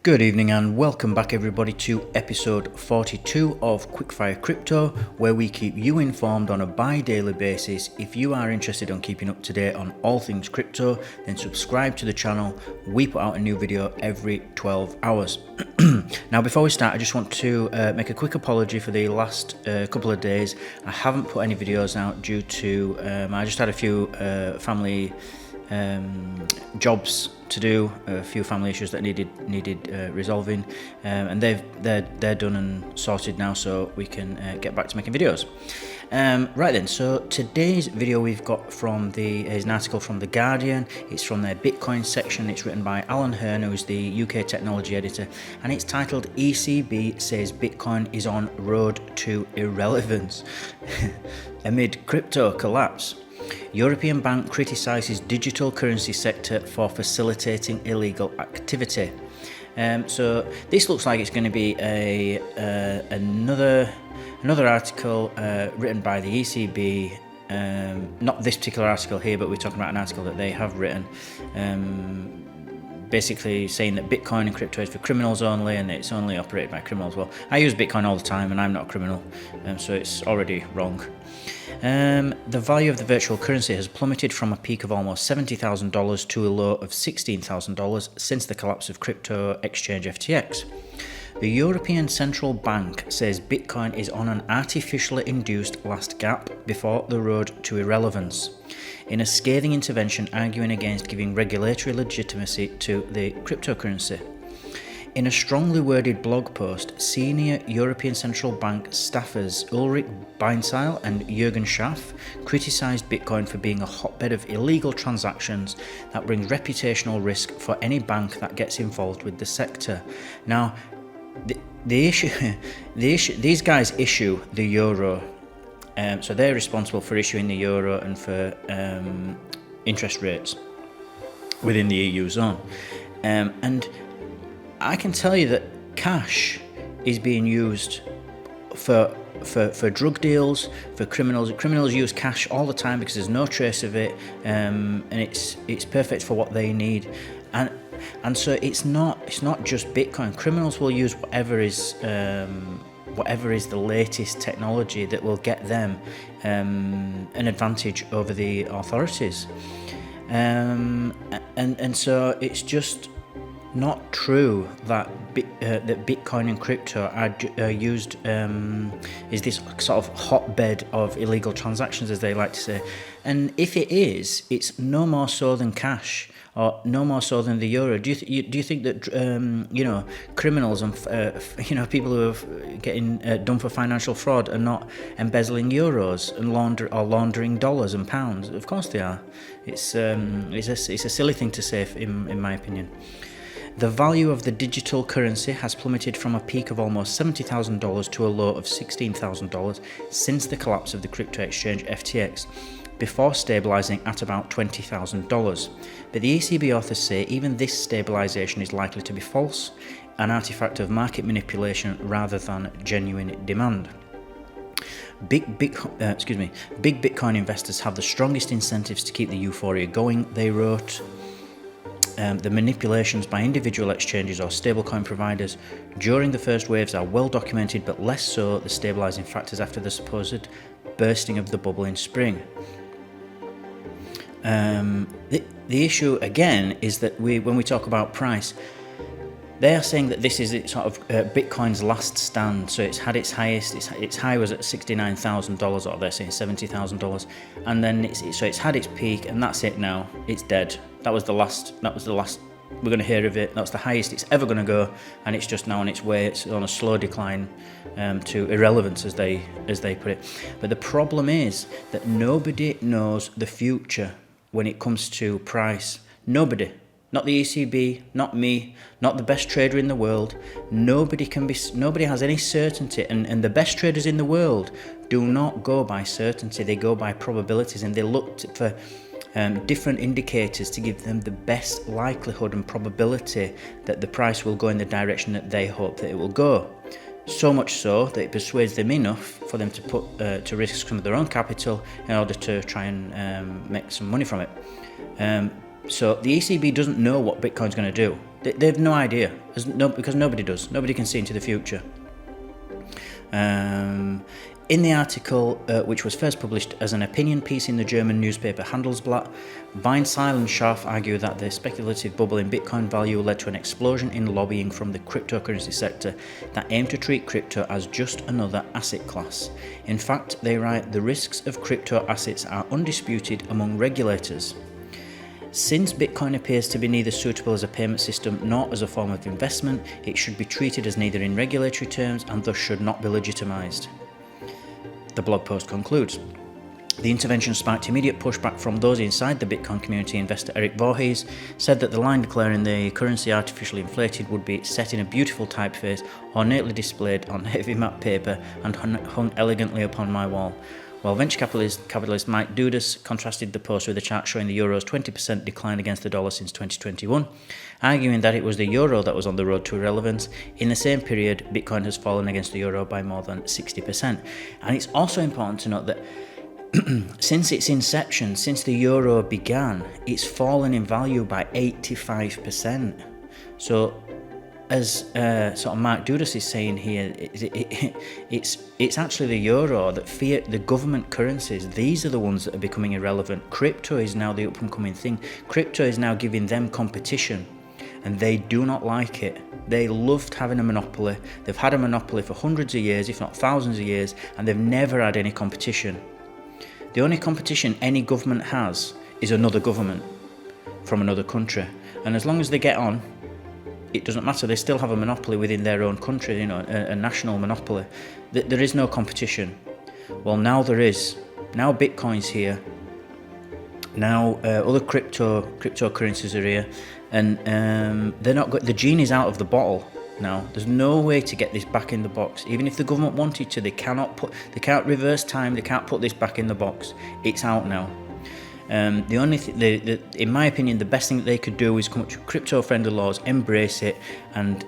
Good evening and welcome back everybody to episode 42 of Quickfire Crypto, where we keep you informed on a bi-daily basis. If you are interested in keeping up to date on all things crypto, then subscribe to the channel. We put out a new video every 12 hours. Now before we start, I just want to make a quick apology for the last couple of days. I haven't put any videos out due to, I just had a few family jobs to do, a few family issues that needed resolving, and they're done and sorted now, so we can get back to making videos. Right then, so today's video we've got is an article from The Guardian. It's from their Bitcoin section. It's written by Alan Hearn, who's the UK technology editor, and it's titled "ECB says Bitcoin is on road to irrelevance amid crypto collapse. European bank criticises digital currency sector for facilitating illegal activity." So this looks like it's going to be another article written by the ECB. Not this particular article here, but we're talking about an article that they have written, basically saying that Bitcoin and crypto is for criminals only, and it's only operated by criminals. Well, I use Bitcoin all the time, and I'm not a criminal, so it's already wrong. The value of the virtual currency has plummeted from a peak of almost $70,000 to a low of $16,000 since the collapse of crypto exchange FTX. The European Central Bank says Bitcoin is on an artificially induced last gap before the road to irrelevance, in a scathing intervention arguing against giving regulatory legitimacy to the cryptocurrency. In a strongly worded blog post, senior European Central Bank staffers Ulrich Beinzeil and Jürgen Schaff criticised Bitcoin for being a hotbed of illegal transactions that brings reputational risk for any bank that gets involved with the sector. Now, these guys issue the euro, so they're responsible for issuing the euro and for interest rates within the EU zone, and I can tell you that cash is being used for drug deals, for criminals. Criminals use cash all the time because there's no trace of it, and it's perfect for what they need. And so it's not just Bitcoin. Criminals will use whatever is the latest technology that will get them an advantage over the authorities, and so it's just not true that Bitcoin and crypto are used is this sort of hotbed of illegal transactions, as they like to say. And if it is, it's no more so than cash, or no more so than the euro. Do you think that criminals and people who are getting done for financial fraud are not embezzling euros and laundering dollars and pounds? Of course they are. It's a silly thing to say, in my opinion. The value of the digital currency has plummeted from a peak of almost $70,000 to a low of $16,000 since the collapse of the crypto exchange FTX, before stabilising at about $20,000. But the ECB authors say even this stabilisation is likely to be false, an artefact of market manipulation rather than genuine demand. Big Bitcoin investors have the strongest incentives to keep the euphoria going, they wrote. The manipulations by individual exchanges or stablecoin providers during the first waves are well documented, but less so the stabilising factors after the supposed bursting of the bubble in spring. The issue again is that when we talk about price, they are saying that this is sort of Bitcoin's last stand. So it's had its highest. Its high was at $69,000, or they're saying $70,000, and then it's had its peak, and that's it now. It's dead. That was the last. We're going to hear of it. That's the highest it's ever going to go, and it's just now on its way. It's on a slow decline to irrelevance, as they put it. But the problem is that nobody knows the future when it comes to price. Nobody. Not the ECB, not me, not the best trader in the world. Nobody has any certainty, and the best traders in the world do not go by certainty. They go by probabilities, and they look for different indicators to give them the best likelihood and probability that the price will go in the direction that they hope that it will go. So much so that it persuades them enough for them to put to risk some of their own capital in order to try and make some money from it. So the ECB doesn't know what Bitcoin's going to do. They have no idea, because nobody does. Nobody can see into the future. In the article, which was first published as an opinion piece in the German newspaper Handelsblatt, Weinzeil and Scharf argue that the speculative bubble in Bitcoin value led to an explosion in lobbying from the cryptocurrency sector that aimed to treat crypto as just another asset class. In fact, they write, the risks of crypto assets are undisputed among regulators. Since Bitcoin appears to be neither suitable as a payment system nor as a form of investment, it should be treated as neither in regulatory terms and thus should not be legitimised. The blog post concludes. The intervention sparked immediate pushback from those inside the Bitcoin community. Investor Eric Voorhees said that the line declaring the currency artificially inflated would be set in a beautiful typeface, ornately displayed on heavy matte paper and hung elegantly upon my wall. While venture capitalist Mike Dudas contrasted the post with a chart showing the euro's 20% decline against the dollar since 2021, arguing that it was the euro that was on the road to irrelevance. In the same period, Bitcoin has fallen against the euro by more than 60%. And it's also important to note that since its inception, since the euro began, it's fallen in value by 85%. So, as sort of Mark Dudas is saying here, it's actually the euro, that fiat, the government currencies, these are the ones that are becoming irrelevant. Crypto is now the up-and-coming thing. Crypto is now giving them competition, and they do not like it. They loved having a monopoly. They've had a monopoly for hundreds of years, if not thousands of years, and they've never had any competition. The only competition any government has is another government from another country, and as long as they get on, it doesn't matter. They still have a monopoly within their own country, a national monopoly. There is no competition. Well, now there is. Now Bitcoin's here. Now other cryptocurrencies are here, and they're not. The genie's out of the bottle now. There's no way to get this back in the box. Even if the government wanted to, they can't reverse time. They can't put this back in the box. It's out now. The only in my opinion, the best thing that they could do is come up with crypto-friendly laws, embrace it, and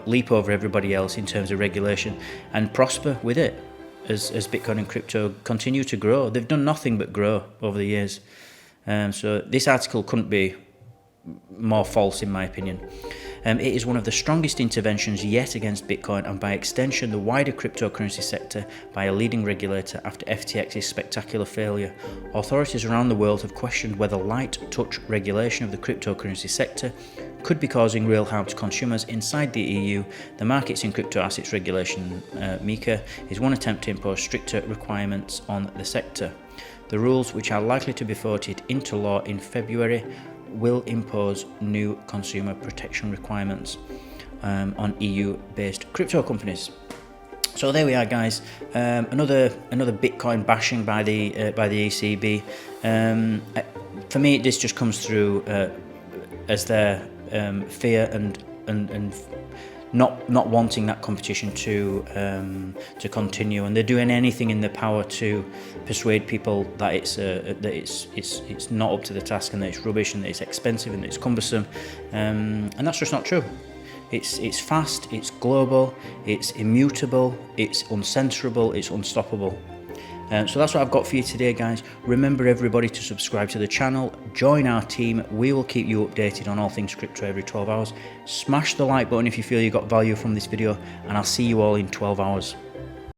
leap over everybody else in terms of regulation and prosper with it as Bitcoin and crypto continue to grow. They've done nothing but grow over the years. So this article couldn't be more false, in my opinion. It is one of the strongest interventions yet against Bitcoin and by extension the wider cryptocurrency sector by a leading regulator after FTX's spectacular failure. Authorities around the world have questioned whether light touch regulation of the cryptocurrency sector could be causing real harm to consumers inside the EU. The Markets in Crypto Assets Regulation, MiCA, is one attempt to impose stricter requirements on the sector. The rules, which are likely to be voted into law in February, will impose new consumer protection requirements on EU-based crypto companies. So there we are, guys. Another Bitcoin bashing by the ECB. For me, this just comes through as their fear and not wanting that competition to continue, and they're doing anything in their power to persuade people that it's not up to the task, and that it's rubbish, and that it's expensive, and that it's cumbersome, and that's just not true. It's fast, it's global, it's immutable, it's uncensorable, it's unstoppable. So that's what I've got for you today, guys. Remember, everybody, to subscribe to the channel, join our team. We will keep you updated on all things crypto every 12 hours. Smash the like button if you feel you got value from this video, and I'll see you all in 12 hours.